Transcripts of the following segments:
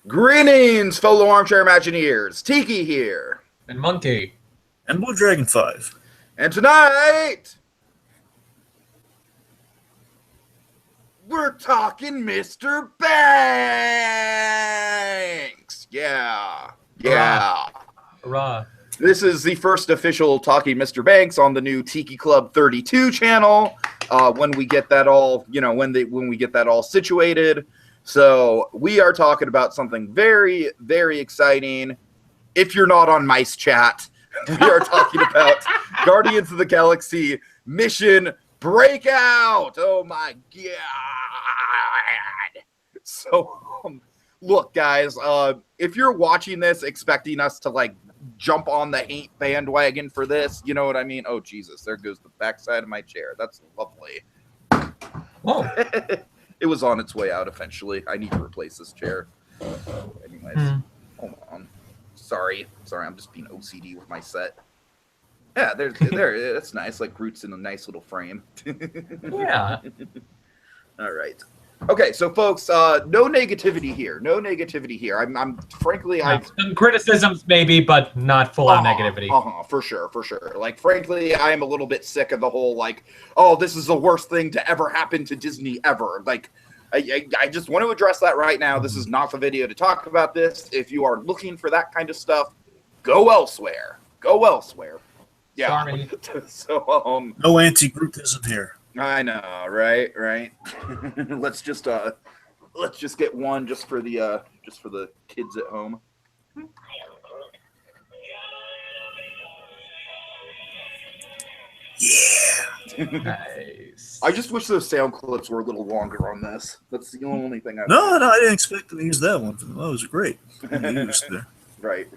Greetings, fellow armchair Imagineers. Tiki here. And Monkey. And Blue Dragon 5. And tonight, we're talking Mr. Banks. Yeah. Hurrah. This is the first official Talking Mr. Banks on the new Tiki Club 32 channel. When we get that all, when we get that all situated. So we are talking about something very, very exciting. If you're not on Mice Chat, we are talking about Guardians of the Galaxy Mission Breakout. Oh my God. So, look, guys, if you're watching this expecting us to jump on the hate bandwagon for this, you know what I mean? Oh, Jesus, there goes the backside of my chair. That's lovely. Whoa. It was on its way out eventually. I need to replace this chair. Anyways, hold on. Sorry, I'm just being OCD with my set. Yeah, there. That's nice. Like Groot's in a nice little frame. Yeah. All right. Okay, so folks, no negativity here. No negativity here. I'm frankly, some criticisms maybe, but not full on negativity. For sure. Like, frankly, I am a little bit sick of the whole oh, this is the worst thing to ever happen to Disney ever. Like, I just want to address that right now. This is not the video to talk about this. If you are looking for that kind of stuff, go elsewhere. Yeah. Sorry. So, no anti-Grootism here. I know, right. let's just get one just for the kids at home. Yeah. Nice. I just wish those sound clips were a little longer on this. That's the only thing I. No, I didn't expect them to use that one. That was great. Right.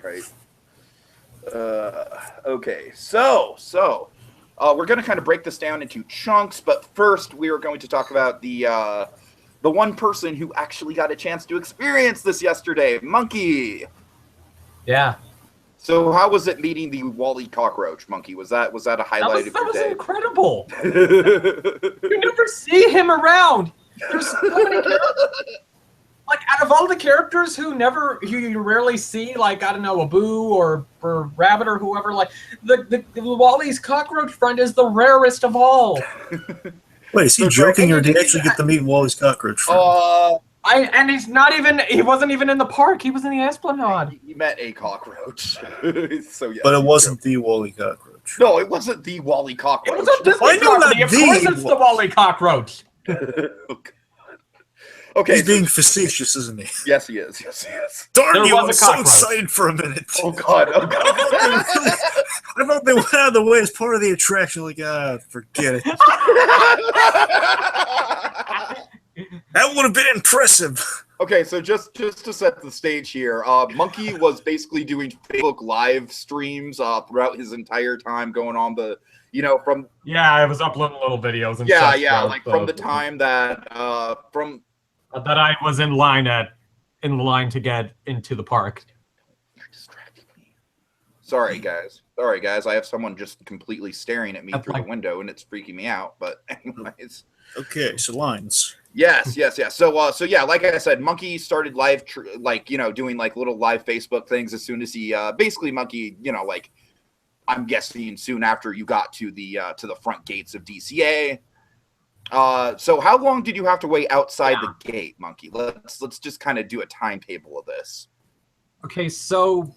Okay, so. We're going to kind of break this down into chunks, but first we are going to talk about the one person who actually got a chance to experience this yesterday, Monkey. Yeah. So how was it meeting the Wally cockroach, Monkey? Was that a highlight of your day? That was incredible. You never see him around. There's so many characters. Like, out of all the characters who you rarely see, like, I don't know, a Boo or Rabbit or whoever, like, the Wally's cockroach friend is the rarest of all. Wait, is he joking, or did he actually get to meet Wally's cockroach friend? And he wasn't even in the park. He was in the Esplanade. He met a cockroach. So yeah. But it wasn't the Wally cockroach. No, it wasn't the Wally cockroach. It was a Disney property. Of course it's the Wally cockroach. Okay, he's being facetious, isn't he? Yes, he is. Darn you, I was so excited for a minute. Oh, God. I thought they went out of the way as part of the attraction. Like, forget it. That would have been impressive. Okay, so just to set the stage here, Monkey was basically doing Facebook live streams throughout his entire time going on the, from... Yeah, I was uploading little videos and stuff. Yeah, Yeah, like from the time that, that I was in line to get into the park. You're distracting me. Sorry, guys. I have someone just completely staring at me through the window, and it's freaking me out. But anyways. Okay, so lines. Yes. So yeah, like I said, Monkey started live, doing little live Facebook things as soon as he, basically Monkey, I'm guessing soon after you got to the front gates of DCA. So how long did you have to wait outside the gate, Monkey? Let's just kind of do a timetable of this. Okay, so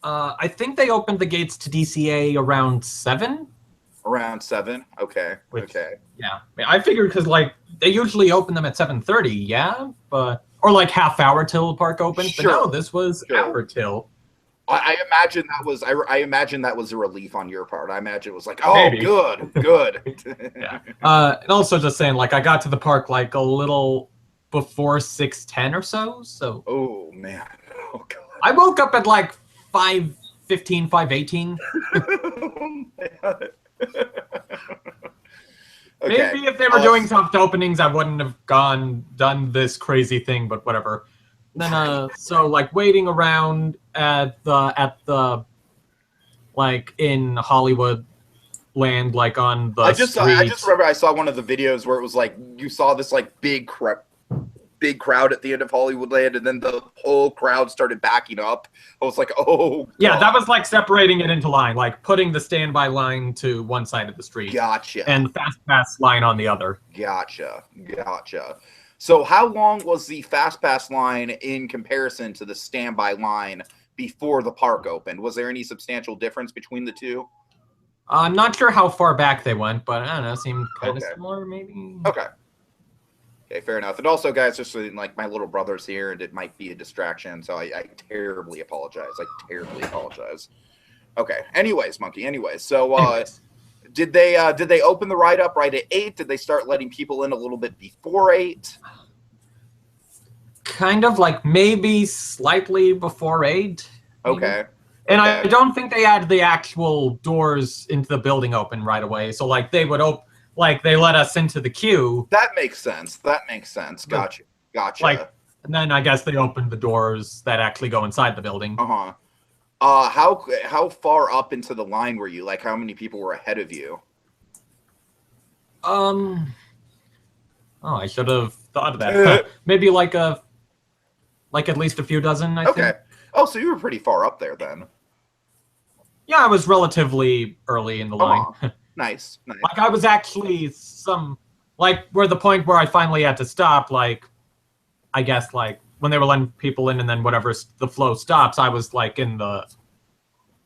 I think they opened the gates to DCA around 7. Around 7, okay. Okay. Yeah, I figured because they usually open them at 7:30, yeah, or half hour till the park opens. Sure. But no, this was hour till. I imagine that was a relief on your part. I imagine it was like, oh, maybe. Good. Yeah. And also just saying, I got to the park a little before 6:10 or so. So. Oh man. Oh God. I woke up at 5:15, 5:18. Oh man. Okay. Maybe if they were doing soft openings, I wouldn't have done this crazy thing. But whatever. Then so waiting around at the in Hollywood land on the I just remember I saw one of the videos where it was you saw this big big crowd at the end of Hollywoodland, and then the whole crowd started backing up. I was like, oh, God. Yeah, that was like separating it into line, like putting the standby line to one side of the street. Gotcha. And the fast pass line on the other. Gotcha. So how long was the fast pass line in comparison to the standby line before the park opened? Was there any substantial difference between the two? I'm not sure how far back they went, but I don't know, seemed kind of Okay. similar, maybe. Okay, fair enough. And also, guys, just so, like, my little brother's here, and it might be a distraction, so I terribly apologize. Okay. Anyways, Monkey. So, did they open the ride up right at 8? Did they start letting people in a little bit before 8? Kind of like maybe slightly before 8. Maybe. Okay. And I don't think they had the actual doors into the building open right away. So like they would they let us into the queue. That makes sense. Gotcha. Like, and then I guess they opened the doors that actually go inside the building. How far up into the line were you? Like, how many people were ahead of you? Oh, I should have thought of that. Maybe like at least a few dozen, I think. Oh, so you were pretty far up there then. Yeah, I was relatively early in the line. Nice. Like I was actually where the point where I finally had to stop, like, I guess like when they were letting people in and then whatever the flow stops, I was like in the,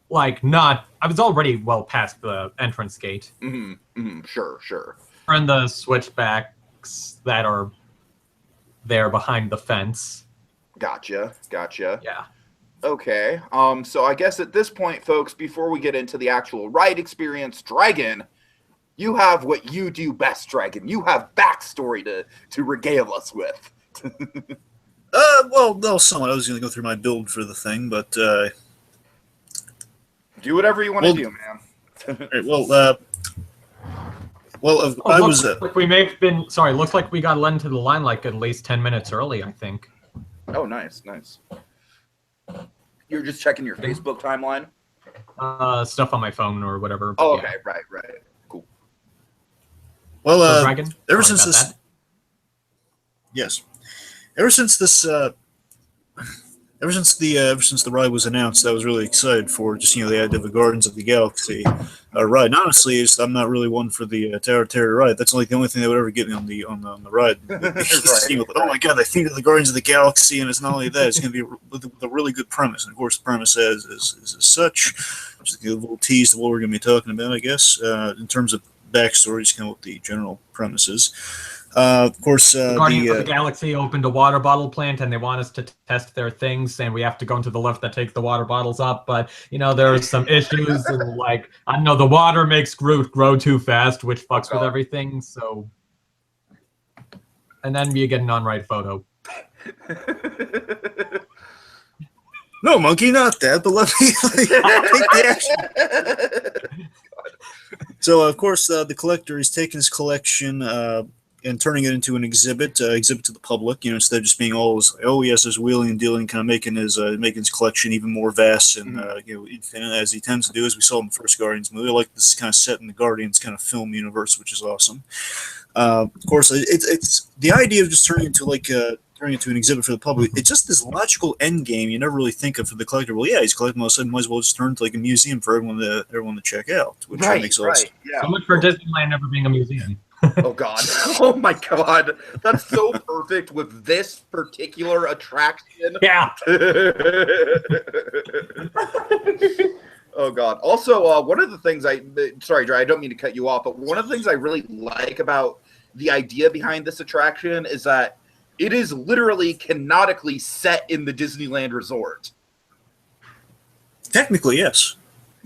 like I was already well past the entrance gate. Sure. We're in the switchbacks that are there behind the fence. Gotcha. Yeah. Okay. So I guess at this point, folks, before we get into the actual ride experience, Dragon, you have what you do best, Dragon. You have backstory to regale us with. Well, no, somewhat. I was going to go through my build for the thing, but do whatever you want to do, man. right, I was. Like we may have been. Sorry, looks like we got let into the line like at least 10 minutes early, I think. Oh, nice. You're just checking your Facebook timeline? Stuff on my phone or whatever. Oh, okay, right. Cool. Well, Dragon? ever since this, yes, ever since the ride was announced, I was really excited for just the idea of the Guardians of the Galaxy ride. And honestly, I'm not really one for the Tower of Terror ride. That's like the only thing that would ever get me on the ride. Oh my God, I think of the Guardians of the Galaxy, and it's not only that; it's going to be with a really good premise. And of course, the premise is as such. Just a little tease of what we're going to be talking about, I guess, in terms of backstory, just kind of what the general premise is. Of course, Guardians of the Galaxy opened a water bottle plant, and they want us to test their things, and we have to go into the lift that takes the water bottles up. But there are some issues, and like I don't know, the water makes Groot grow too fast, which fucks with everything. So, and then you get an on-ride photo. No, Monkey, not that. But let me take the action. So, of course, the collector is taking his collection and turning it into an exhibit to the public. Instead of just being always, there's wheeling and dealing, kind of making his collection even more vast and infinite, as he tends to do, as we saw in the first Guardians movie. I like this kind of set in the Guardians kind of film universe, which is awesome. Of course, it's the idea of just turning into an exhibit for the public. It's just this logical end game you never really think of for the collector. Well, yeah, he's collecting all of a sudden, might as well just turn into like a museum for everyone to check out, which makes sense. Yeah. So much for Disneyland never being a museum. Oh God! Oh my God! That's so perfect with this particular attraction. Yeah. Oh God! Also, one of the things sorry, Dry, I don't mean to cut you off, but one of the things I really like about the idea behind this attraction is that it is literally canonically set in the Disneyland Resort. Technically, yes.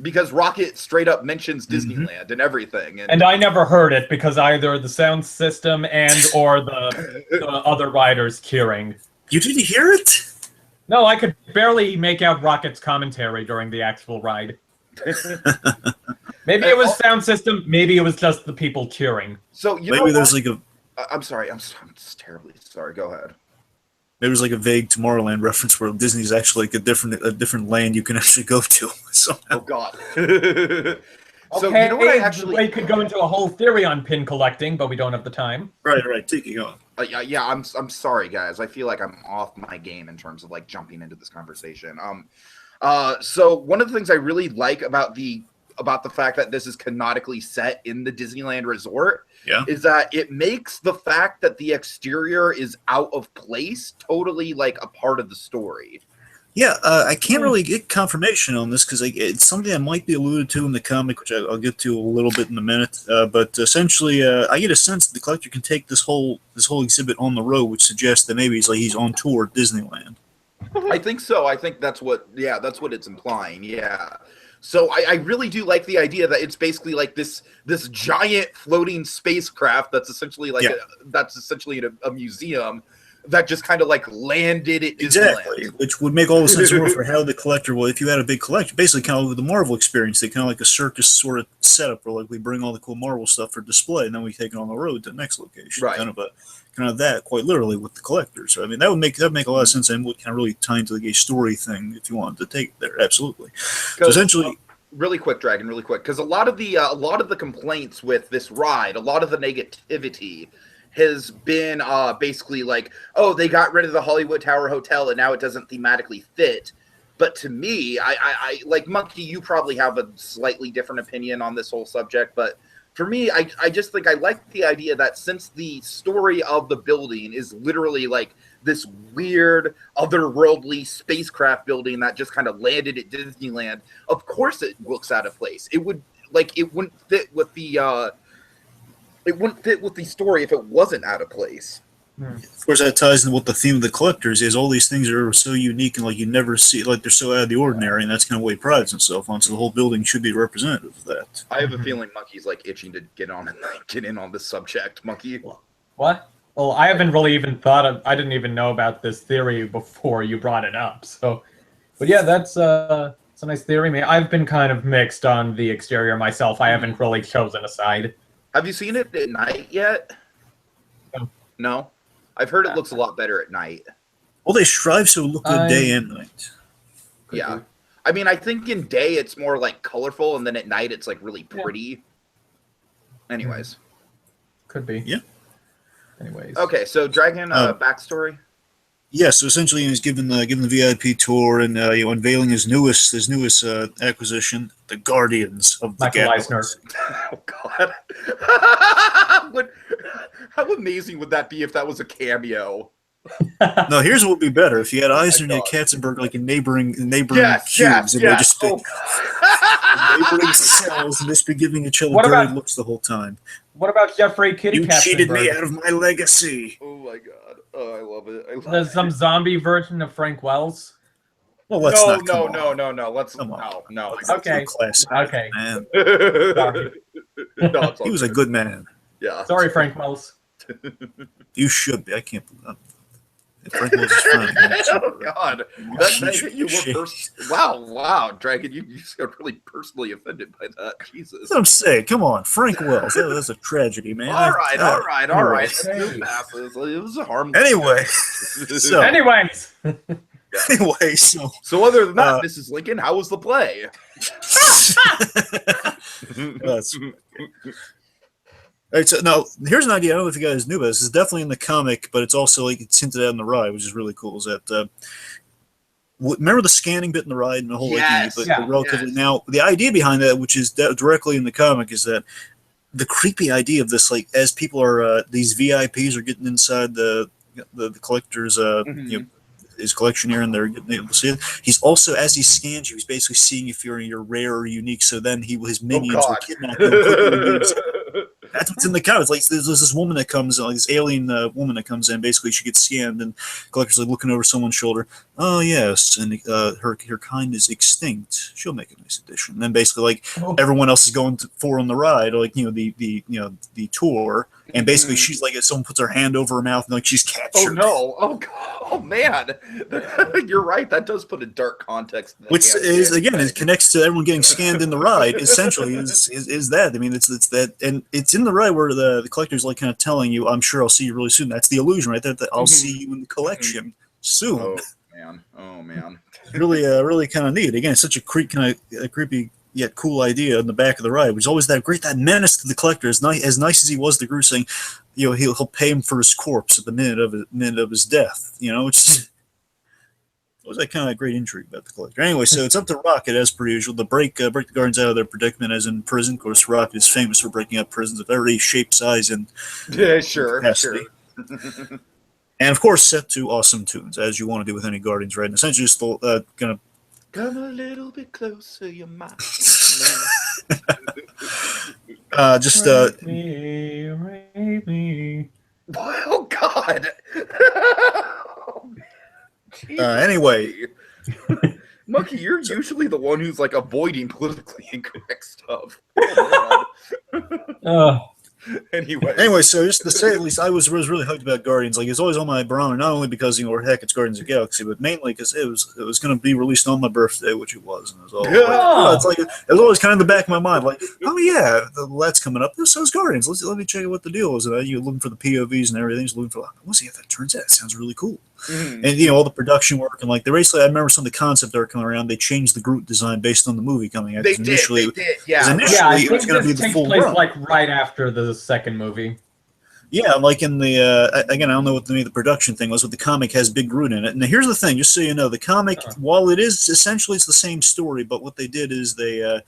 Because Rocket straight up mentions Disneyland and everything. And I never heard it because either the sound system or the other riders cheering. You didn't hear it? No, I could barely make out Rocket's commentary during the actual ride. Maybe it was sound system. Maybe it was just the people cheering. So maybe there's like a. I'm sorry. I'm terribly sorry. Go ahead. There was like a vague Tomorrowland reference where Disney's actually like a different land you can actually go to. Oh God. So okay, we could go into a whole theory on pin collecting, but we don't have the time. Right. Take it on. Yeah, I'm sorry, guys. I feel like I'm off my game in terms of like jumping into this conversation. So one of the things I really like about the fact that this is canonically set in the Disneyland Resort is that it makes the fact that the exterior is out of place totally like a part of the story. Yeah, I can't really get confirmation on this because it's something that might be alluded to in the comic, which I'll get to a little bit in a minute. But essentially, I get a sense that the collector can take this whole exhibit on the road, which suggests that maybe he's on tour at Disneyland. I think so. I think that's what it's implying. Yeah. So I really do like the idea that it's basically like this giant floating spacecraft that's essentially like a museum that just kind of like landed at Disneyland. Exactly, which would make all the sense in the world for how the collector. Well, if you had a big collection, basically kind of with the Marvel experience, they kind of like a circus sort of setup, where like we bring all the cool Marvel stuff for display, and then we take it on the road to the next location. Right. Kind of that, quite literally, with the collectors. So, I mean, that would make a lot of sense, and would kind of really tie into the gay story thing if you wanted to take it there. Absolutely. So essentially. Really quick, Dragon, really quick, because a lot of the complaints with this ride, a lot of the negativity has been basically like, oh, they got rid of the Hollywood Tower Hotel and now it doesn't thematically fit. But to me, I like Monkey, you probably have a slightly different opinion on this whole subject, but for me, I just think I like the idea that since the story of the building is literally like this weird otherworldly spacecraft building that just kind of landed at Disneyland, of course it looks out of place. It wouldn't fit with the story if it wasn't out of place. Of course, that ties into what the theme of the collectors is. All these things are so unique and like you never see, like they're so out of the ordinary, and that's kind of what he prides himself on. So the whole building should be representative of that. I have a feeling Monkey's like itching to get in on this subject. Monkey, what? Well, I haven't really even I didn't even know about this theory before you brought it up. So, but yeah, it's a nice theory. Man, I've been kind of mixed on the exterior myself. I haven't really chosen a side. Have you seen it at night yet? No. I've heard it looks a lot better at night. Well, they strive to look good day and night. Yeah. I mean, I think in day it's more like colorful, and then at night it's like really pretty. Anyways. Could be. Yeah. Anyways. Okay, so Dragon backstory. Yeah, so essentially he's given the VIP tour and unveiling his newest acquisition, the Guardians of the Galaxy. Oh God! How amazing would that be if that was a cameo? No, here's what would be better if you had Eisner and Katzenberg like in neighboring cubes, and they just be neighboring cells and just be giving each other dirty looks the whole time. What about Jeffrey Kitty You cheated me out of my legacy. Oh my God! Oh, I love it. There's some zombie version of Frank Wells. Well, let's no. Let's no. Okay. Okay. Man. No, he was a good man. Yeah. Sorry, Frank Wells. You should be. I can't believe that. Frank Wells is fine. Oh God! Wow, Dragon, you just got really personally offended by that. Jesus. That's what I'm saying. Come on, Frank Wells. That's a tragedy, man. All right. It passes. It was a harmless. Anyway. So other than that, Mrs. Lincoln, how was the play? All right, so now here's an idea. I don't know if you guys knew about this. It's definitely in the comic, but it's also like it's hinted at in the ride, which is really cool. Is that remember the scanning bit in the ride and the whole relatively. Now the idea behind that, which is directly in the comic, is that the creepy idea of this, like as people are these VIPs are getting inside the collector's his collection here, and they're getting able to see it. He's also, as he scans you, he's basically seeing if you're rare or unique. So then his minions will kidnap him. That's what's in the comics. Like there's this woman that comes, this alien woman that comes in. Basically, she gets scanned, and collector's like looking over someone's shoulder. Oh yes, and her kind is extinct. She'll make a nice addition. And then basically, like everyone else is going for on the ride, like the tour, and basically she's like, if someone puts her hand over her mouth, and like she's captured. Oh no! Oh God! Oh man! You're right. That does put a dark context. Which is again, it connects to everyone getting scanned in the ride. Essentially, is that? I mean, it's that, and it's in the ride where the collector's like kind of telling you, "I'm sure I'll see you really soon." That's the illusion, right? That I'll see you in the collection soon. Oh man! Really kind of neat. Again, it's such a creepy yet cool idea in the back of the ride. Which is always that menace to the collector. As nice as he was to the group, saying, he'll pay him for his corpse at the minute of his death. Which was that kind of great intrigue about the Collector. Anyway, so it's up to Rocket as per usual to break the Guardians out of their predicament as in prison. Of course, Rocket is famous for breaking up prisons of every shape, size, and capacity. And of course, set to awesome tunes, as you want to do with any Guardians, right? And essentially, just gonna come a little bit closer, you might. Rape me. Oh God. Anyway, Monkey, you're usually the one who's like avoiding politically incorrect stuff. Oh, Anyway, so just to say, at least I was really hyped about Guardians. Like, it's always on my barometer, not only because it's Guardians of the Galaxy, but mainly because it was going to be released on my birthday, which it was, and it was all it was always kind of in the back of my mind, like, oh yeah, that's coming up. So is Guardians. Let me check out what the deal is. And you're looking for the POVs and everything. Just looking for, we'll see how that turns out. It sounds really cool. Mm-hmm. And all the production work and like I remember some of the concept art coming around. They changed the Groot design based on the movie coming out. They did. Yeah. Initially, it was going to be the full place run. Like right after the second movie. Yeah, like in the again, I don't know what the production thing was, but the comic has Big Groot in it. And here's the thing, just so you know, the comic, while it is essentially it's the same story, but what they did is they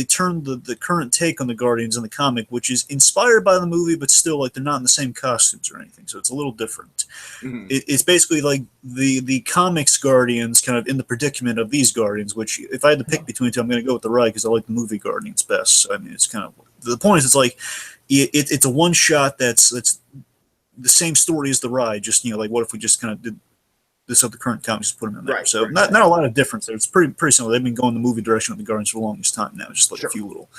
turned the current take on the Guardians in the comic, which is inspired by the movie, but still like they're not in the same costumes or anything, so it's a little different. Mm-hmm. It's basically like the comics Guardians kind of in the predicament of these Guardians, which if I had to pick between two, I'm going to go with the ride because I like the movie Guardians best. So I mean, it's kind of the point is it's like. It's a one shot that's the same story as the ride. Just like what if we just kind of did this up the current comics, just put them in there. So not a lot of difference there. It's pretty similar. They've been going the movie direction with the Guardians for the longest time now. Just like a few little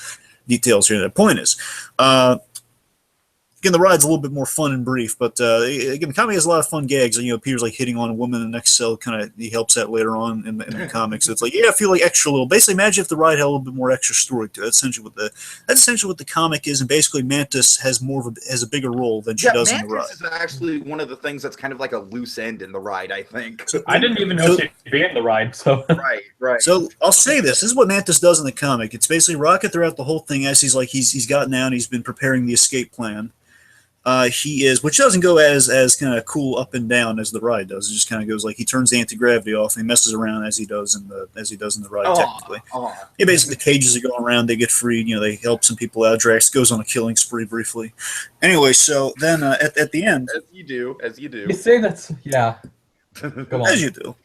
details here. The point is, again, the ride's a little bit more fun and brief, but again, the comic has a lot of fun gags. And, Peter's like hitting on a woman in the next cell. Kind of he helps that later on in the comics. So it's like I feel like extra little. Basically, imagine if the ride had a little bit more extra story to it. That's essentially what the comic is, and basically Mantis has has a bigger role than she does in the ride. Mantis is actually one of the things that's kind of like a loose end in the ride, I think. So, I didn't even know she'd be in the ride. So right. So I'll say this is what Mantis does in the comic. It's basically Rocket throughout the whole thing as he's gotten out and he's been preparing the escape plan. He is, which doesn't go as kind of cool up and down as the ride does. It just kind of goes like he turns the anti-gravity off and he messes around as he does in the ride. Technically, basically the cages are going around. They get freed. They help some people out. Drax goes on a killing spree briefly. Anyway, so then at the end, as you do. You say that's Come on. As you do.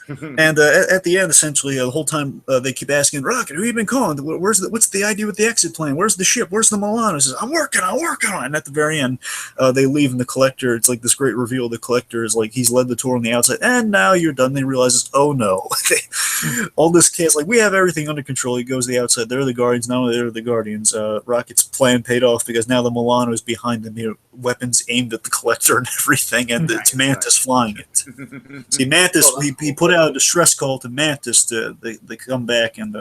And at the end, essentially, the whole time they keep asking Rocket, "Who you been calling? What's the idea with the exit plan? Where's the ship? Where's the Milano?" He says, "I'm working on it." And at the very end, they leave, and the Collector. It's like this great reveal. The Collector is like he's led the tour on the outside, and now you're done. They realizes, oh no, all this chaos. Like we have everything under control. He goes to the outside. They're the Guardians. Not only they're the Guardians. Rocket's plan paid off because now the Milano is behind them. Weapons aimed at the Collector and everything, and it's Mantis flying it. See, Mantis, he put out a distress call to Mantis to they come back and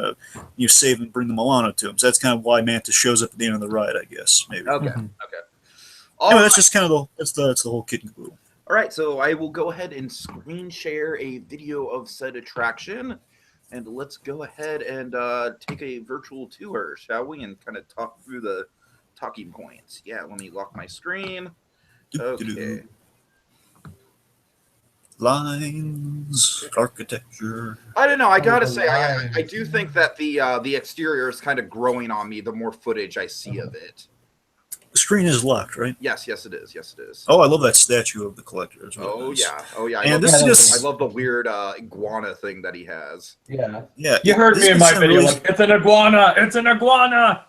save and bring the Milano to him. So that's kind of why Mantis shows up at the end of the ride, I guess. Maybe. Okay. Anyway, that's just kind of that's the whole kit and caboodle. All right, so I will go ahead and screen share a video of said attraction, and let's go ahead and take a virtual tour, shall we? And kind of talk through the talking points. Yeah, let me lock my screen. Okay. Lines, architecture. I don't know. I gotta say, I do think that the exterior is kind of growing on me the more footage I see of it. The screen is locked, right? Yes, it is. Oh, I love that statue of the Collector as well. Oh yeah. And I love the weird iguana thing that he has. Yeah. You heard me in my video. Really... It's an iguana. It's an iguana.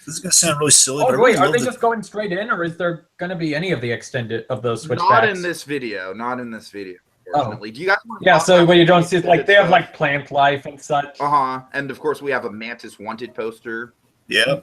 This is gonna sound really silly. Oh but wait, are they just going straight in, or is there gonna be any of the extended of those switchbacks? Not in this video. Unfortunately. Do you guys? Yeah. So when you don't see, like they have like plant life and such. And of course we have a Mantis wanted poster. Yeah.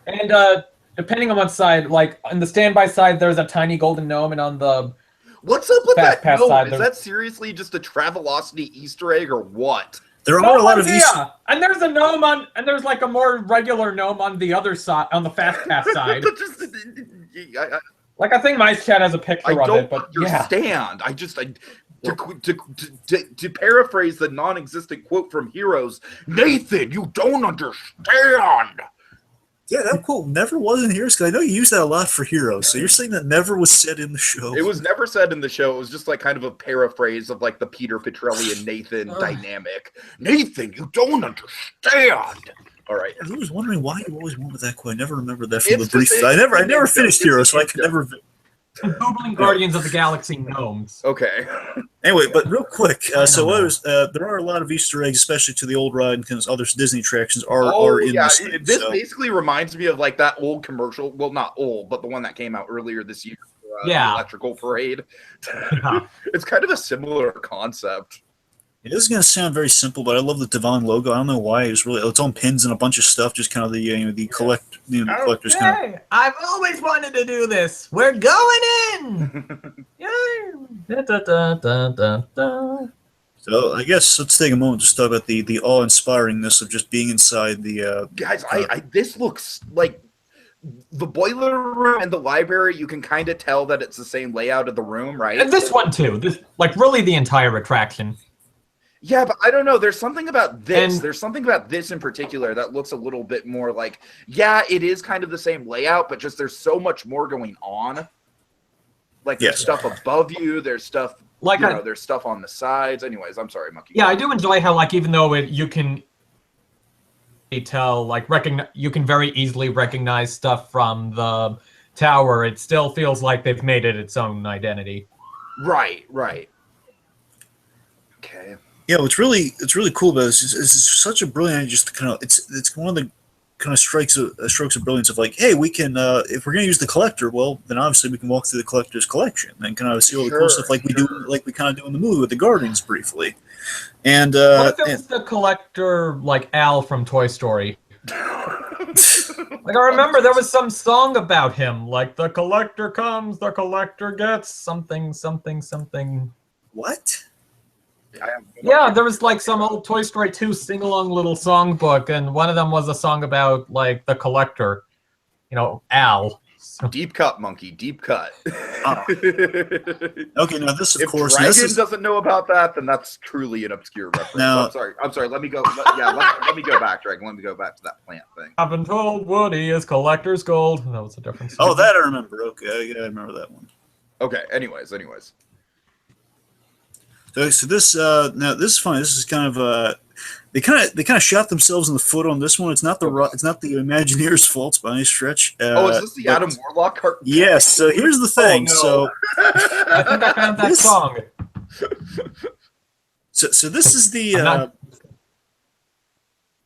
And depending on what side, like on the standby side, there's a tiny golden gnome, and on the what's up with that gnome? Side, is that seriously just a Travelocity Easter egg or what? There are a lot of Easter. And there's a gnome and there's like a more regular gnome on the other side, on the Fast Pass side. Like I think my chat has a picture of it, but understand. To paraphrase the non-existent quote from Heroes, Nathan, you don't understand. Yeah, that quote never was in Heroes, because I know you use that a lot for Heroes. So you're saying that never was said in the show? It was never said in the show. It was just like kind of a paraphrase of like the Peter Petrelli and Nathan dynamic. Nathan, you don't understand. All right. I was wondering why you always went with that quote. I never remembered that from It's the brief. just- I never finished Heroes, so I could never. I'm Googling Guardians of the Galaxy gnomes. Okay. Anyway, but real quick, so what was, there are a lot of Easter eggs, especially to the old ride and other Disney attractions are in this. Thing, this so. basically reminds me of like that old commercial. Well, not old, but the one that came out earlier this year. For, the Electrical Parade. It's kind of a similar concept. It is going to sound very simple, but I love the Devon logo. I don't know why. It's on pins and a bunch of stuff, just kind of the collector's kind of. I've always wanted to do this. We're going in. Da, da, da, da, da, da. So I guess let's take a moment to talk about the awe-inspiringness of just being inside the. Guys, this looks like the boiler room and the library. You can kind of tell that it's the same layout of the room, right? And this one too. This really the entire attraction. Yeah, but I don't know. There's something about this. And there's something about this in particular that looks a little bit more like, yeah, it is kind of the same layout, but just there's so much more going on. Like there's stuff above you. There's stuff like there's stuff on the sides. Anyways, I'm sorry, Monkey. Yeah, I do enjoy how even though you can tell you can very easily recognize stuff from the tower, it still feels like they've made it its own identity. Right. Okay. Yeah, what's really cool about this is such a brilliant, just kind of it's one of the kind of strokes of brilliance of like, hey, we can if we're gonna use the collector, well, then obviously we can walk through the collector's collection and kind of see all the cool stuff we kind of do in the movie with the Guardians briefly. And what if it was the collector like Al from Toy Story? Like I remember there was some song about him, like the collector comes, the collector gets something. What? Yeah, there was like some old Toy Story 2 sing-along little songbook, and one of them was a song about like the collector, Al. So. Deep cut, Monkey. Deep cut. Okay, now this, of if course, Dragon doesn't know about that, then that's truly an obscure reference. Now, I'm sorry. Let me go. Let me go back, Dragon. Let me go back to that plant thing. I've been told Woody is collector's gold. That was a different song. Oh, that I remember. Okay, yeah, I remember that one. Okay. Anyways. So this now this is funny. This is kind of they kind of shot themselves in the foot on this one. It's not the Imagineers' fault by any stretch. Is this the Adam Warlock cartoon? Yes. So here's the thing. Oh, no. I think I found that song. So this is the.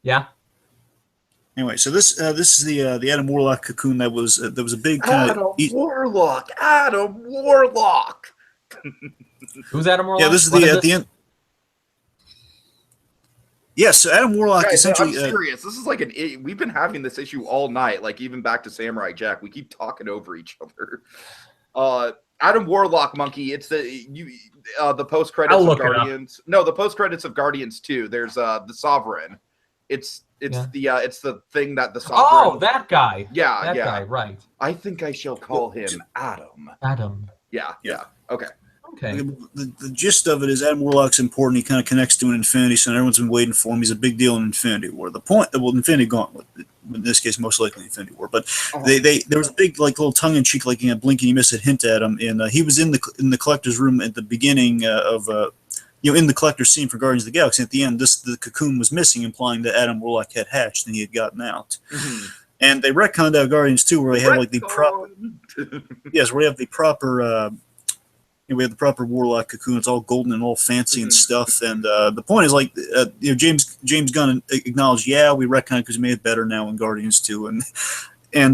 Yeah. Anyway, so this is the Adam Warlock cocoon that was a big kind Adam Warlock. Who's Adam Warlock? Yeah, this is at the end. Yes, so Adam Warlock essentially. I'm serious. This is like we've been having this issue all night. Like even back to Samurai Jack, we keep talking over each other. Adam Warlock, Monkey. It's the post credits of Guardians. No, the post credits of Guardians 2. There's the Sovereign. It's the thing that the Sovereign. Oh, that guy. Yeah, that guy. Right. I think I shall call him Adam. Adam. Yeah. Okay. The gist of it is Adam Warlock's important. He kind of connects to an Infinity Stone. Everyone's been waiting for him. He's a big deal in Infinity War. Infinity Gauntlet, in this case, most likely Infinity War. But there was a big little tongue in cheek, blink and you miss it hint at him. And he was in the collector's room at the beginning of in the collector's scene for Guardians of the Galaxy. At the end, the cocoon was missing, implying that Adam Warlock had hatched and he had gotten out. Mm-hmm. And they retconned out Guardians 2 where they had the proper. Yes, where we have the proper. We have the proper Warlock cocoon. It's all golden and all fancy and stuff. And the point is, James Gunn acknowledged, we retconned because we made it better now in Guardians 2. And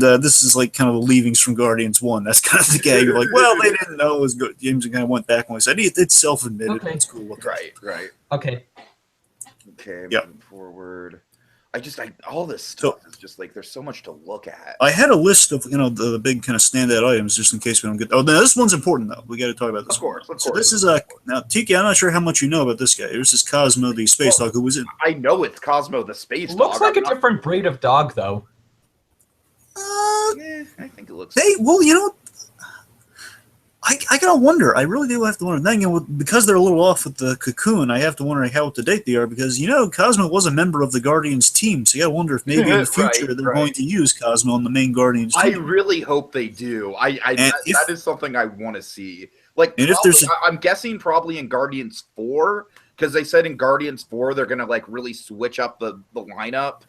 this is kind of the leavings from Guardians 1. That's kind of the gag. You're like, well, they didn't know it was good. James kind of went back and said, it's self-admitted. Okay. It's cool. Right. Okay. Moving forward. All this stuff is just there's so much to look at. I had a list of the big kind of standout items just in case we don't get. Oh, no, this one's important though. We got to talk about this. Of course. So this is now Tiki. I'm not sure how much you know about this guy. This is Cosmo the space dog who was in. I know it's Cosmo the space dog. Looks like a different breed of dog though. I think it looks. Well, I gotta wonder. I really do have to wonder. Then, because they're a little off with the Cocoon, I have to wonder how up to date they are. Because Cosmo was a member of the Guardians team, so you gotta wonder if maybe in the future they're going to use Cosmo on the main Guardians team. I really hope they do. That is something I want to see. Like, and if there's, I'm guessing probably in Guardians 4, because they said in Guardians 4 they're gonna like really switch up the lineup.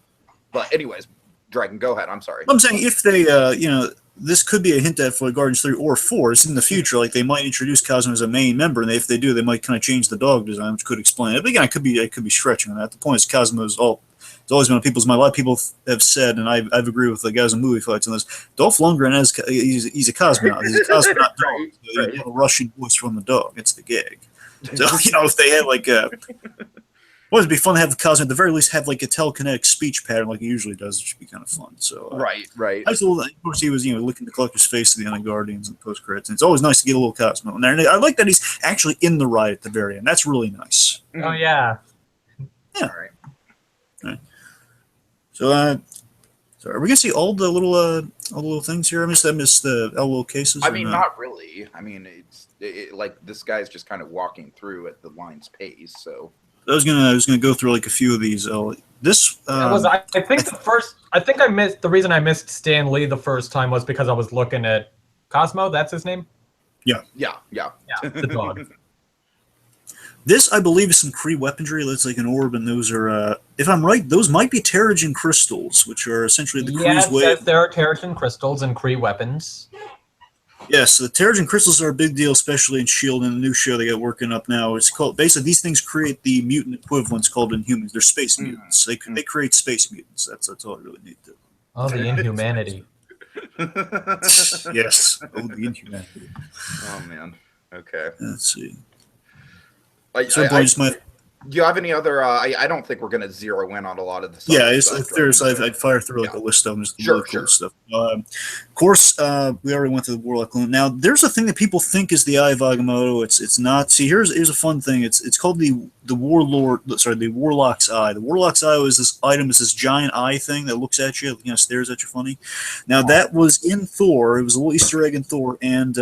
But anyways, Dragon, go ahead. I'm sorry. I'm saying if they, this could be a hint at for Guardians 3 or 4. It's in the future. Like, they might introduce Cosmo as a main member, and if they do, they might kind of change the dog design, which could explain it. But again, it could be stretching on that. The point is, Cosmo's it's always been on people's mind. A lot of people have said, and I've agreed with the guys in movie fights on this. Dolph Lundgren he's a cosmonaut. He's a cosmonaut dog. Right. A Russian voice from the dog. It's the gag. So if they had like well, it'd be fun to have the Cosmo at the very least have like a telekinetic speech pattern like he usually does. It should be kind of fun. So right. Of course, he was licking the Collector's face at the end of Guardians and post credits. And it's always nice to get a little Cosmo in there. And I like that he's actually in the ride at the very end. That's really nice. Oh yeah. All right. So are we gonna see all the little things here? I missed the little cases. I mean, not really. I mean, it's like this guy's just kind of walking through at the line's pace. So I was gonna go through like a few of these. This I think I missed the reason I missed Stan Lee the first time was because I was looking at Cosmo. That's his name. Yeah. The dog. This, I believe, is some Kree weaponry. That's like an orb, and those are, if I'm right, those might be Terrigen crystals, which are essentially the Kree's way. Yes, there are Terrigen crystals and Kree weapons. Yes, the Terrigen crystals are a big deal, especially in S.H.I.E.L.D. and the new show they got working up now. It's called, basically, these things create the mutant equivalents called Inhumans. They're space mutants. They create space mutants. That's all I really need to. Oh, the inhumanity. Yes. Oh, the inhumanity. Oh, man. Okay. Let's see. Do you have any other? I don't think we're going to zero in on a lot of the stuff. Yeah, if there's, I'd fire through like a list of them. Just sure. Cool stuff. Of course, we already went to the Warlock Loon. Now, there's a thing that people think is the Eye of Agamotto. It's not. See, here's a fun thing. It's called the Warlock's Eye. The Warlock's Eye is this item. It's this giant eye thing that looks at you, stares at you funny. Now, that was in Thor. It was a little Easter egg in Thor, and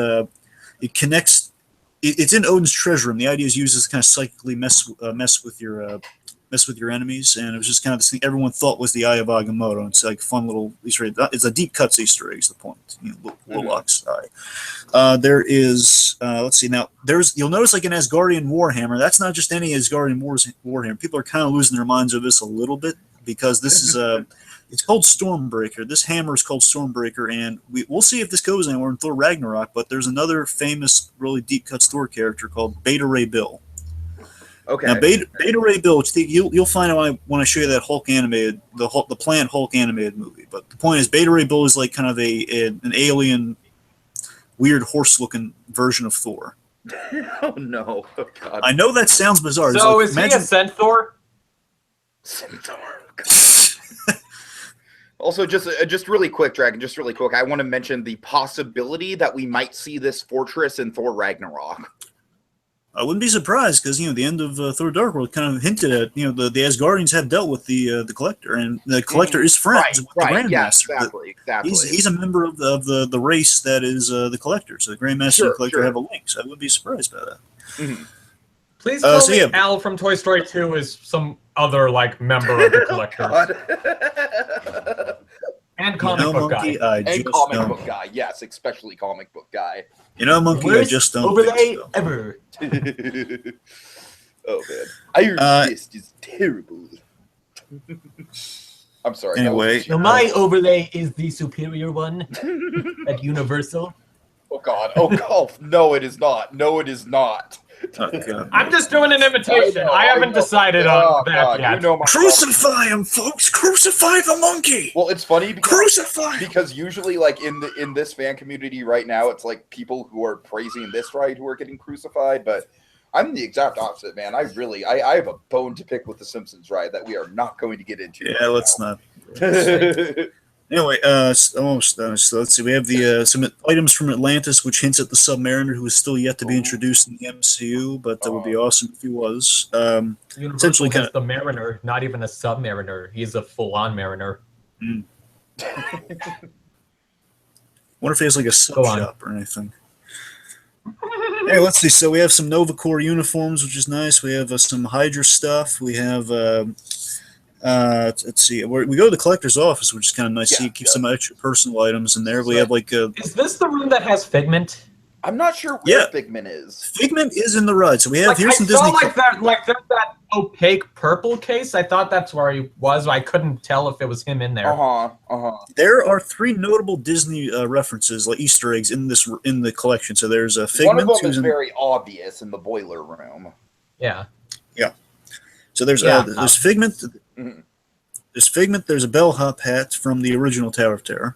it connects. It's in Odin's treasure room. The idea is used to kind of psychically mess with your enemies, and it was just kind of this thing everyone thought was the Eye of Agamotto. It's like fun little Easter egg. It's a deep cuts Easter egg is the point. Warlock's Eye. There is let's see now. You'll notice like an Asgardian Warhammer. That's not just any Asgardian Warhammer. People are kind of losing their minds over this a little bit because this is it's called Stormbreaker. This hammer is called Stormbreaker, and we'll see if this goes anywhere in Thor Ragnarok, but there's another famous, really deep-cut Thor character called Beta Ray Bill. Okay. Now, Beta Ray Bill, which you'll find out when I show you that Hulk animated, the planned Hulk animated movie. But the point is, Beta Ray Bill is like kind of an alien, weird horse-looking version of Thor. Oh, no. Oh, God. I know that sounds bizarre. So is he a Centaur? Centaur. Also, just really quick, Dragon, just really quick, I want to mention the possibility that we might see this fortress in Thor Ragnarok. I wouldn't be surprised because the end of Thor: Dark World kind of hinted at the Asgardians have dealt with the Collector, and the Collector is friends with the Grandmaster. Yeah, exactly. He's a member of the race that is the Collector, so the Grandmaster and the Collector have a link. So I wouldn't be surprised by that. Mm-hmm. Please tell me Al from Toy Story 2 is some other member of the Collector. And comic book guy. Book guy, yes, especially comic book guy. Monkey, worst I just don't overlay ever. Oh man, Iron Fist is terrible. I'm sorry. Anyway, my overlay is the superior one at Universal. Oh God! Oh no, it is not. No, it is not. I'm just doing an imitation. I haven't decided on that yet. Crucify him, folks! Crucify the monkey! Well, it's funny because usually, in this fan community right now, it's like people who are praising this ride who are getting crucified. But I'm the exact opposite, man. I have a bone to pick with the Simpsons ride that we are not going to get into. Yeah, let's not. Anyway, almost done. So let's see. We have the some items from Atlantis, which hints at the Submariner, who is still yet to be introduced in the MCU, but that would be awesome if he was. Essentially, kind of the Mariner, not even a Submariner. He's a full-on Mariner. Wonder if he has like a sub shop or anything. Hey, let's see. So we have some Nova Corps uniforms, which is nice. We have some Hydra stuff. We have, let's see. We go to the collector's office, which is kind of nice. Yeah, See, keep some extra personal items in there. We So- have like Is this the room that has Figment? I'm not sure where Yeah. Figment is. Figment is in the ride. So we have Like, here's I some saw Disney. like there's that opaque purple case. I thought that's where he was. I couldn't tell if it was him in there. There are 3 notable Disney references, like Easter eggs, in the collection. So there's a One Figment. of them who's is in- very obvious in the boiler room. Yeah. So there's Figment. Mhm. There's Figment. There's a bellhop hat from the original Tower of Terror.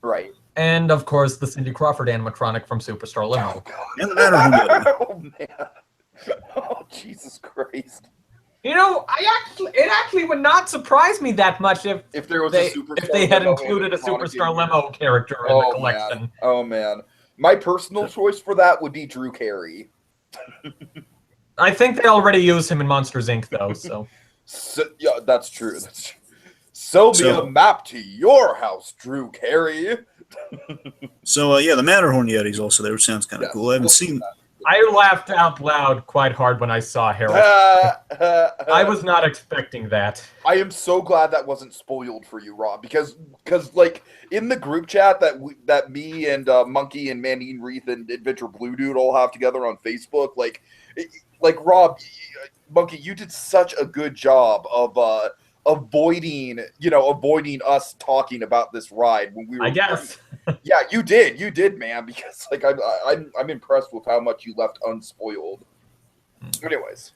Right. And of course the Cindy Crawford animatronic from Superstar Limo. Oh, God. And the Matterhorn Yeti. Oh, man. Oh, Jesus Christ. You know, it actually would not surprise me that much if If there was they a Superstar if they had Limo included a animatronic Superstar in here. Limo character in the collection. Man. Oh, man. My personal choice for that would be Drew Carey. I think they already use him in Monsters Inc. though. So Yeah, that's true. That's true. Sell me So- a map to your house, Drew Carey. So yeah, the Matterhorn Yeti's also there, which sounds kind of Yes. cool. I haven't seen. I laughed out loud quite hard when I saw Harold. I I was not expecting that. I am so glad that wasn't spoiled for you, Rob, because like in the group chat that me and Monkey and Manine Reith and Adventure Blue Dude all have together on Facebook, like Rob, Monkey, you did such a good job of avoiding us talking about this ride when we were. I guess. Yeah, you did, man. Because like I'm impressed with how much you left unspoiled. Anyways.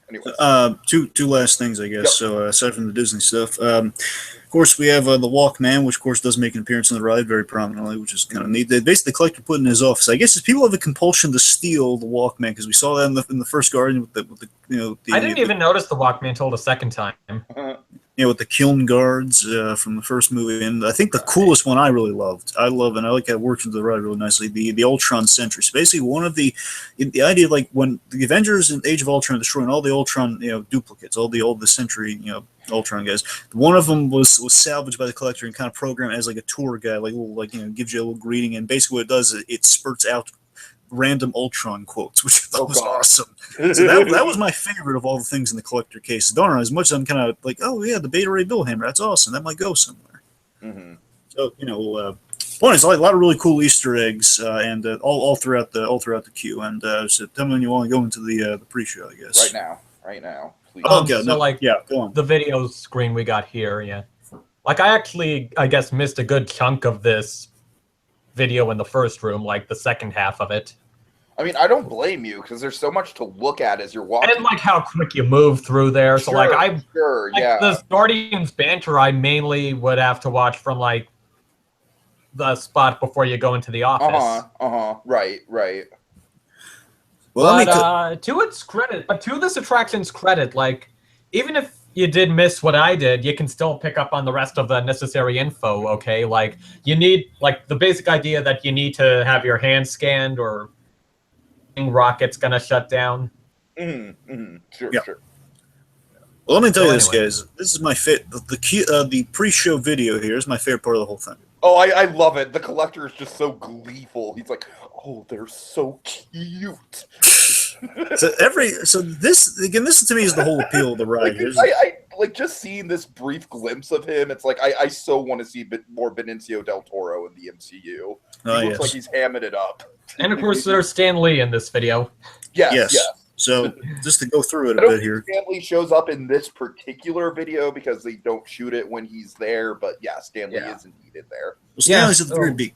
Two last things, I guess. Yep. So aside from the Disney stuff, of course we have the Walkman, which of course does make an appearance in the ride very prominently, which is kind of neat. They basically the collector put in his office. I guess people have a compulsion to steal the Walkman because we saw that in the first Guardian with the I didn't even notice the Walkman until the second time. with the kiln guards from the first movie, and I think the coolest one I really loved. I like how it works into the ride really nicely. The Ultron Sentry. So basically, one of the idea like when the Avengers in Age of Ultron destroying all the Ultron duplicates, all the Sentry Ultron guys. One of them was salvaged by the collector and kind of programmed as like a tour guide, gives you a little greeting, and basically what it does is it spurts out random Ultron quotes, which I thought was awesome. So that was my favorite of all the things in the collector case. Don't know, as much as I'm kind of like, oh yeah, the Beta Ray Bill Hammer, that's awesome. That might go somewhere. Mm-hmm. So one is a lot of really cool Easter eggs and all throughout the queue. And so tell me when you want to go into the pre-show, I guess. Right now, please. Oh god, so no. Yeah, go on. The video screen we got here, yeah. Like I guess missed a good chunk of this video in the first room, like the second half of it. I mean, I don't blame you because there's so much to look at as you're walking. And like how quick you move through there. So the Guardians banter I mainly would have to watch from like the spot before you go into the office. Right. Well, But to this attraction's credit, like even if you did miss what I did, you can still pick up on the rest of the necessary info. Okay, like you need like the basic idea that you need to have your hand scanned or rocket's gonna shut down. Sure. Well, let me tell you this, anyway. guys. This is my the pre-show video here is my favorite part of the whole thing. Oh, I love it. The collector is just so gleeful. He's like, oh, they're so cute. So this to me is the whole appeal of the ride. I like just seeing this brief glimpse of him. It's like I so want to see more Benicio del Toro in the MCU. He looks like he's hamming it up. And of course, there's Stan Lee in this video. Yes. So just to go through it I a don't bit here. think Stanley shows up in this particular video because they don't shoot it when he's there. But yeah, Stanley is indeed there. Well, Stanley's at the very beginning.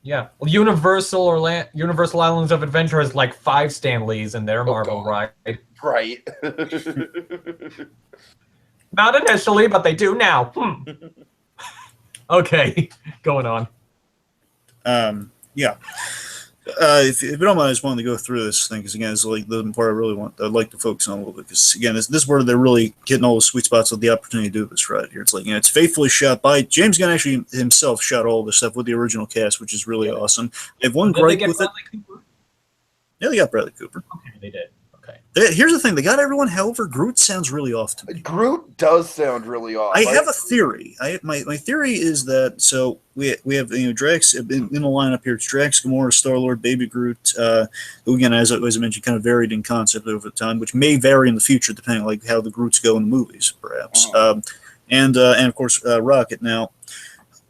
Yeah, well, Universal Islands of Adventure has like 5 Stan Lees in their Marvel ride. Right. Not initially, but they do now. Okay, going on. Yeah. If you don't mind, I just wanted to go through this thing because again, it's like the part I'd like to focus on a little bit because again, this is where they're really getting all the sweet spots of the opportunity to do this right here. It's like it's faithfully shot by James Gunn. Actually himself shot all this stuff with the original cast, which is really awesome. They have one gripe with it. Cooper? Yeah, they got Bradley Cooper. Okay, they did. Okay. Here's the thing: they got everyone. However, Groot sounds really off to me. Groot does sound really off. I have a theory. My theory is that we have Drax in the lineup here. It's Drax, Gamora, Star-Lord, Baby Groot. Who again, as I mentioned, kind of varied in concept over time, which may vary in the future depending on like how the Groots go in the movies, perhaps. And of course Rocket. Now,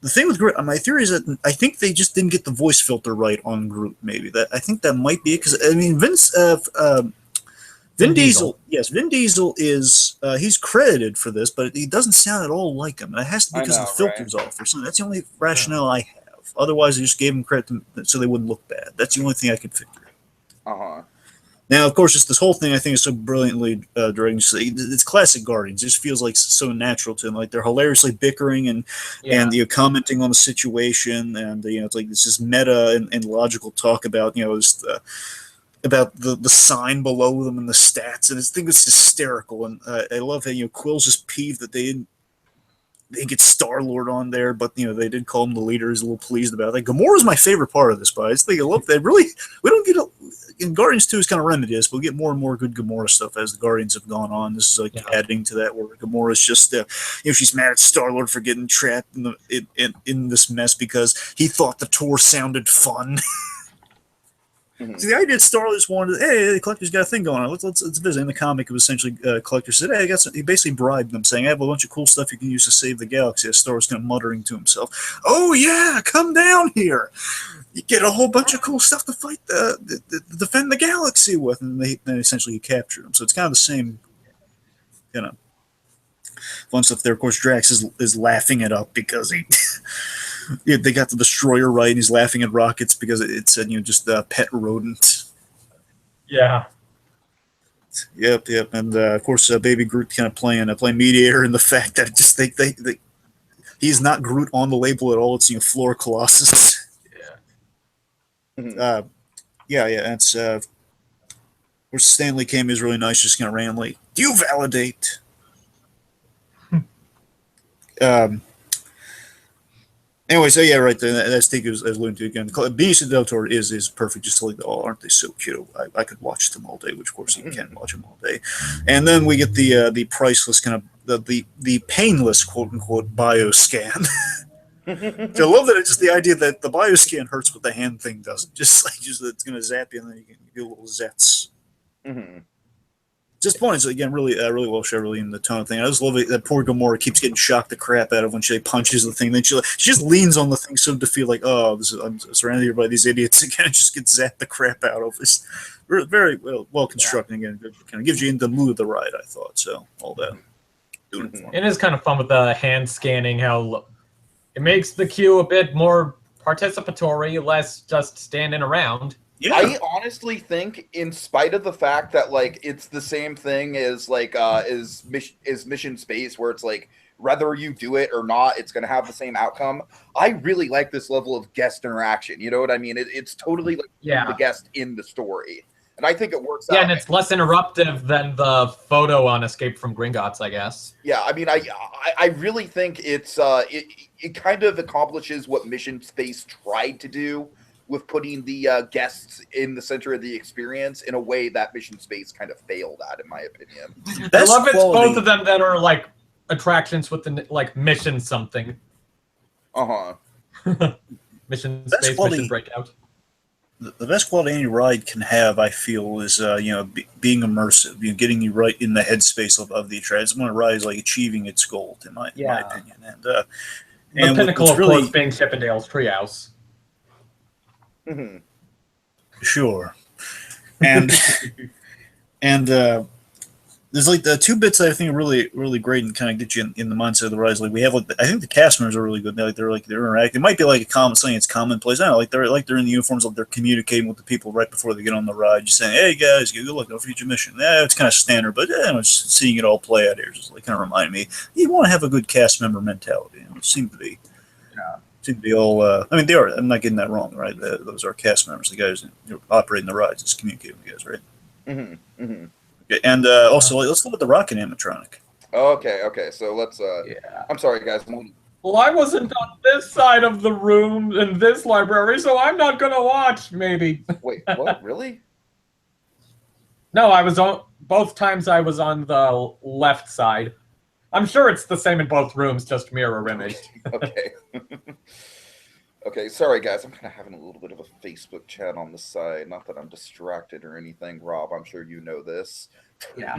the thing with Groot, my theory is that I think they just didn't get the voice filter right on Groot. Maybe I think that might be it because I mean Vin Diesel. Yes, Vin Diesel is he's credited for this, but he doesn't sound at all like him. And it has to be because the filter's off or something. That's the only rationale I have. Otherwise, they just gave him credit so they wouldn't look bad. That's the only thing I could figure. Now, of course, just this whole thing I think is so brilliantly directed. It's classic Guardians. It just feels like so natural to them. Like they're hilariously bickering and commenting on the situation, and it's like this just meta and logical talk about just about the sign below them and the stats, and I think it's hysterical. And I love how Quill's just peeved that they get Star-Lord on there, but they did call him the leader. He's a little pleased about it. Like Gamora's my favorite part of this, but I just think I love that. Really, we don't get in Guardians 2 is kind of remedies, but we'll get more and more good Gamora stuff as the Guardians have gone on. This is like adding to that, where Gamora's just she's mad at Star-Lord for getting trapped in this mess because he thought the tour sounded fun. See, the idea that Star-Lord just wanted, hey, the Collector's got a thing going on. Let's visit. In the comic, it was essentially Collector said, hey, I got some. He basically bribed them, saying, I have a bunch of cool stuff you can use to save the galaxy. As Star-Lord's kind of muttering to himself, oh yeah, come down here. You get a whole bunch of cool stuff to fight defend the galaxy with, and then essentially he captured him. So it's kind of the same, fun stuff there. Of course, Drax is laughing it up because he. They got the destroyer right, and he's laughing at rockets because it said, just a pet rodent. Yeah. Yep. And of course, Baby Groot kind of playing mediator in the fact that just he's not Groot on the label at all. It's Floor Colossus. Yeah. And it's where Stanley came is really nice, just kind of randomly. Do you validate? Anyway, so yeah, right there. That's Steve as alluded to again. Benicio del Toro is perfect. Just like aren't they so cute? I could watch them all day, which of course you can watch them all day. And then we get the priceless kind of the painless quote unquote bioscan. So I love that it's just the idea that the bioscan hurts, but the hand thing doesn't. Just it's going to zap you, and then you can do little zets. Just points again, really well shot, really in the tone thing. I just love it that poor Gamora keeps getting shocked the crap out of when she punches the thing. Then she just leans on the thing so to feel like, I'm surrounded here by these idiots again. And just gets zapped the crap out of. It's very well constructed again. Kind of gives you in the mood of the ride. I thought so. All that. It is kind of fun with the hand scanning. How it makes the queue a bit more participatory, less just standing around. Yeah. I honestly think, in spite of the fact that it's the same thing as is Mission Space, where it's like whether you do it or not, it's going to have the same outcome. I really like this level of guest interaction. You know what I mean? It's totally the guest in the story, and I think it works out. Yeah, and it's less interruptive than the photo on Escape from Gringotts, I guess. Yeah, I mean, I really think it kind of accomplishes what Mission Space tried to do, with putting the guests in the center of the experience in a way that Mission Space kind of failed at, in my opinion. I love it's both of them that are attractions with the mission something. Mission Space, Mission Breakout. The best quality any ride can have, I feel, is being immersive. Getting you right in the headspace of the attraction. When a ride is achieving its goal, in my opinion. And the pinnacle, of course, being Chippendale's Treehouse. Sure, and there's the two bits that I think are really great and kind of get you in the mindset of the ride. We have I think the cast members are really good. They're interacting. It might be a common saying, it's commonplace. I don't know, they're in the uniforms, they're communicating with the people right before they get on the ride, just saying, hey guys, good luck, don't forget your mission. Yeah, it's kind of standard, but just seeing it all play out here just kind of remind me you want to have a good cast member mentality. It seems to be. Seem to be all. I mean, they are. I'm not getting that wrong, right? Those are cast members, the guys operating the rides, just communicating with you guys, right? Okay, and also, let's look at the rocket animatronic. Okay. So let's. I'm sorry, guys. Well, I wasn't on this side of the room in this library, so I'm not gonna watch. Maybe. Wait, what? Really? No, I was on both times. I was on the left side. I'm sure it's the same in both rooms, just mirror image. Okay. Okay, sorry guys, I'm kind of having a little bit of a Facebook chat on the side. Not that I'm distracted or anything, Rob. I'm sure you know this. Yeah.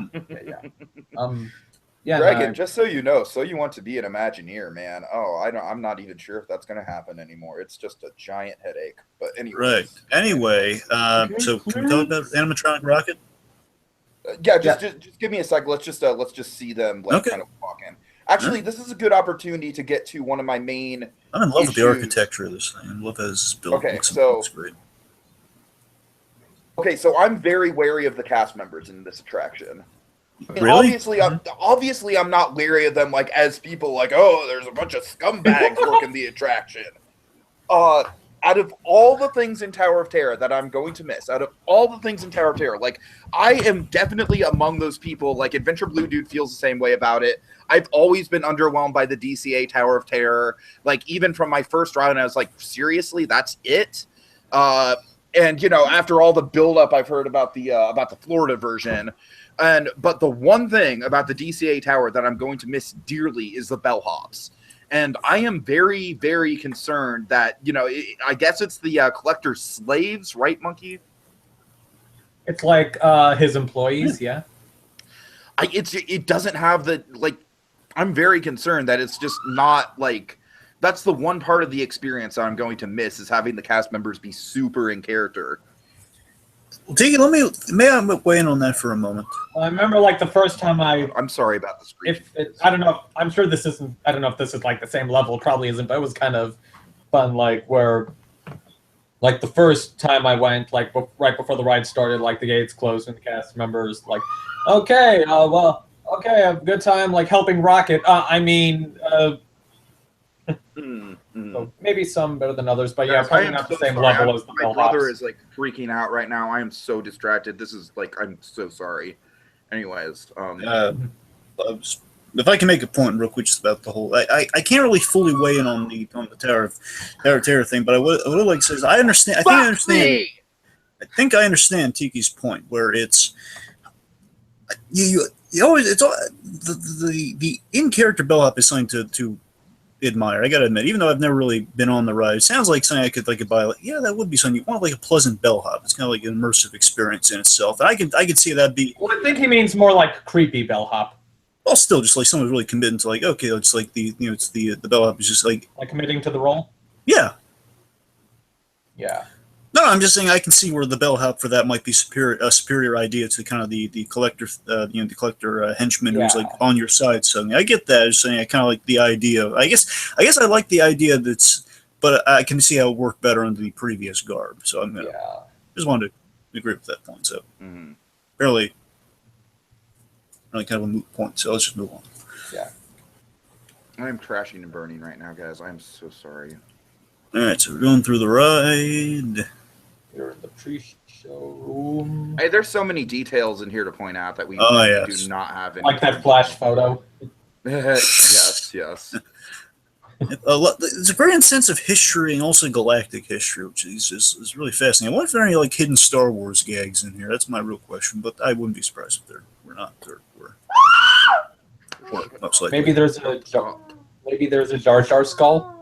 Yeah. Dragon, No, just so you know, so you want to be an Imagineer, man. Oh, I'm not even sure if that's going to happen anymore. It's just a giant headache. But anyway. Right. Anyway, so can we talk about animatronic rocket? Yeah, just give me a sec. Let's just see them like Okay. kind of walk in. Actually, this is a good opportunity to get to one of my main. I'm in love with the issues. architecture of this thing. I love how this is built. Okay, Looks so- great. Okay, so I'm very wary of the cast members in this attraction. I mean, Really? obviously, I'm not wary of them like as people like, oh, there's a bunch of scumbags working the attraction. Out of all the things in Tower of Terror that I'm going to miss, out of all the things in Tower of Terror, like I am definitely among those people. Like Adventure Blue Dude feels the same way about it. I've always been underwhelmed by the DCA Tower of Terror. Like even from my first ride, I was like, seriously, that's it. And you know, after all the buildup I've heard about the Florida version, but the one thing about the DCA Tower that I'm going to miss dearly is the bellhops. And I am very, very concerned that, you know, I guess it's the collector's slaves, right, Monkey? it's like his employees. Yeah. It doesn't have the, like, I'm very concerned that it's just not, like, that's the one part of the experience that I'm going to miss is having the cast members be super in character. Well, Tiki, may I weigh in on that for a moment? I remember like the first time I'm sorry about the screen. I don't know. I'm sure this isn't. I don't know if this is like the same level. It probably isn't. But it was kind of fun. Like where, like the first time I went, like right before the ride started, like the gates closed and the cast members like, okay, okay, a good time, like helping Rocket. So maybe some better than others, but yeah, probably not the same level as the my brother is like freaking out right now. I am so distracted. This is like, I'm so sorry. Anyways, if I can make a point real quick just about the whole, I can't really fully weigh in on the Tower of Terror thing, but I would like to say is I understand. I think I understand Tiki's point where it's you always it's all the in character bellhop is something to admire. I gotta admit, even though I've never really been on the ride, it sounds like something I could buy. Like, yeah, that would be something you want, like a pleasant bellhop. It's kind of like an immersive experience in itself. And I could see that be. Well, I think he means more like creepy bellhop. Well, still, just like someone's really committing to like, okay, it's like it's the bellhop is just like committing to the role. Yeah. Yeah. No, I'm just saying I can see where the bellhop for that might be a superior idea to kind of the collector, the collector henchman who's like on your side. So I get that. I'm just saying I kind of like the idea. I guess I like the idea but I can see how it worked better under the previous garb. So I'm just wanted to agree with that point. So fairly kind of a moot point. So let's just move on. Yeah. I'm crashing and burning right now, guys. I'm so sorry. All right, so we're going through the ride. You're in the pre-show room. Hey, there's so many details in here to point out that we do not have. Like that flash photo. Yes. There's a great sense of history and also galactic history, which is really fascinating. I wonder if there are any like hidden Star Wars gags in here. That's my real question, but I wouldn't be surprised if there were not. Most likely. Maybe there's a Jar Jar skull.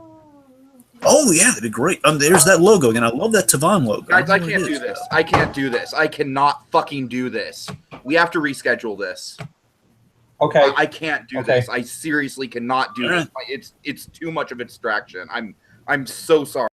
Oh yeah, that'd be great. There's that logo again. I love that Tavon logo. Guys, I can't do this. I can't do this. I cannot fucking do this. We have to reschedule this. Okay. I can't do this. I seriously cannot do this. It's too much of a distraction. I'm so sorry.